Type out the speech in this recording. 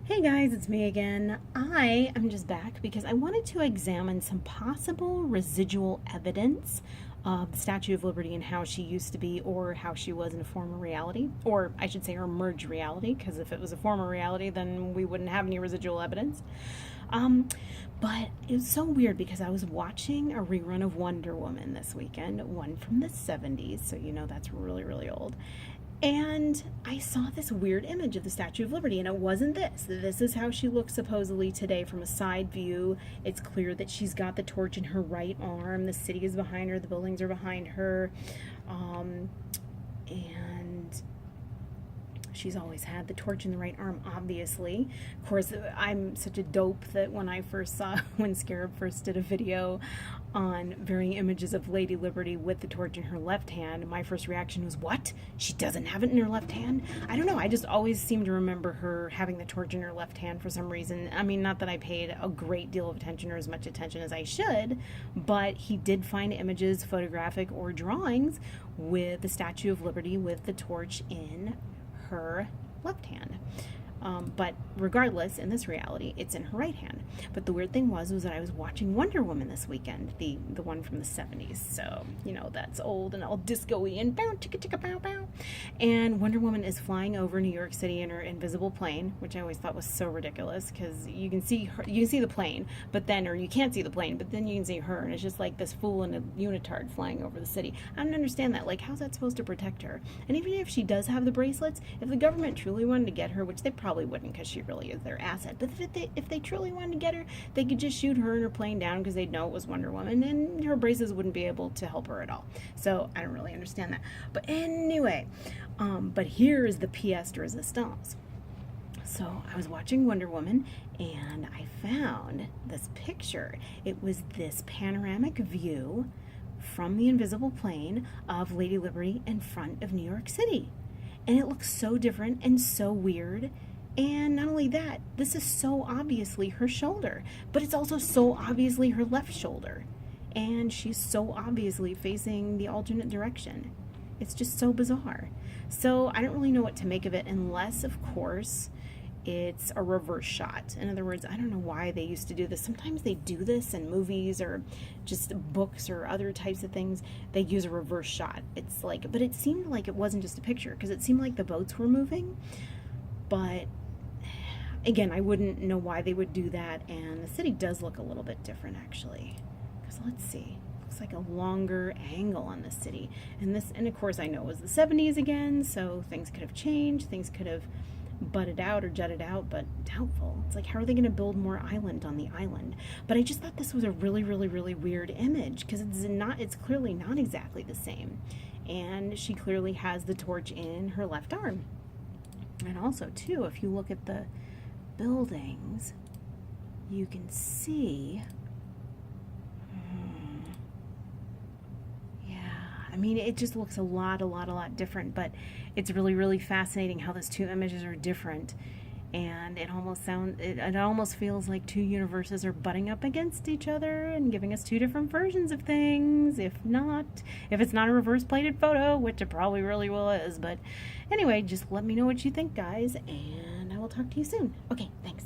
Hey guys, it's me again. I am just back because I wanted to examine some possible residual evidence of the Statue of Liberty and how she used to be or how she was in a former reality. Or I should say her merged reality, because if it was a former reality, then we wouldn't have any residual evidence. Um, but it was so weird because I was watching a rerun of Wonder Woman this weekend, one from the 70s, so you know that's really, really old. And I saw this weird image of the Statue of Liberty, and it wasn't this. This is how she looks supposedly today from a side view. It's clear that she's got the torch in her right arm. The city is behind her. The buildings are behind her. And she's always had the torch in the right arm, obviously. Of course, I'm such a dope that when I first saw, when Scarab first did a video on varying images of Lady Liberty with the torch in her left hand, my first reaction was, what? She doesn't have it in her left hand? I don't know, I just always seem to remember her having the torch in her left hand for some reason. I mean, not that I paid a great deal of attention or as much attention as I should, but he did find images, photographic or drawings, with the Statue of Liberty with the torch in her left hand. But regardless, in this reality, it's in her right hand. But the weird thing was that I was watching Wonder Woman this weekend, the one from the 70s. So, you know, that's old and all disco-y and bow, chicka, chicka, bow, bow. And Wonder Woman is flying over New York City in her invisible plane, which I always thought was so ridiculous because you can see her, you can see the plane, but then, or you can't see the plane, but then you can see her, and it's just like this fool in a unitard flying over the city. I don't understand that. Like, how's that supposed to protect her? And even if she does have the bracelets, if the government truly wanted to get her, which they probably wouldn't because she really is their asset, but if they truly wanted to get her, they could just shoot her and her plane down because they'd know it was Wonder Woman, and her braces wouldn't be able to help her at all. So I don't really understand that. But anyway, but here is the pièce de résistance. So I was watching Wonder Woman and I found this picture. It was this panoramic view from the invisible plane of Lady Liberty in front of New York City. And it looks so different and so weird. And not only that, this is so obviously her shoulder, but it's also so obviously her left shoulder. And she's so obviously facing the alternate direction. It's just so bizarre. So I don't really know what to make of it unless, of course, it's a reverse shot. In other words, I don't know why they used to do this. Sometimes they do this in movies or just books or other types of things. They use a reverse shot. It's like, but it seemed like it wasn't just a picture because it seemed like the boats were moving. But again, I wouldn't know why they would do that. And the city does look a little bit different actually. Because let's see. Looks like a longer angle on the city. And this, and of course I know it was the 70s again, so things could have changed. Things could have butted out or jutted out, but doubtful. It's like, how are they going to build more island on the island? But I just thought this was a really, really, really weird image because it's clearly not exactly the same. And she clearly has the torch in her left arm. And also, too, if you look at the buildings, you can see, I mean, it just looks a lot different, but it's really, really fascinating how those two images are different. And it almost feels like two universes are butting up against each other and giving us two different versions of things. If it's not a reverse plated photo, which it probably really well is. But anyway, just let me know what you think, guys, and I will talk to you soon. Okay, thanks.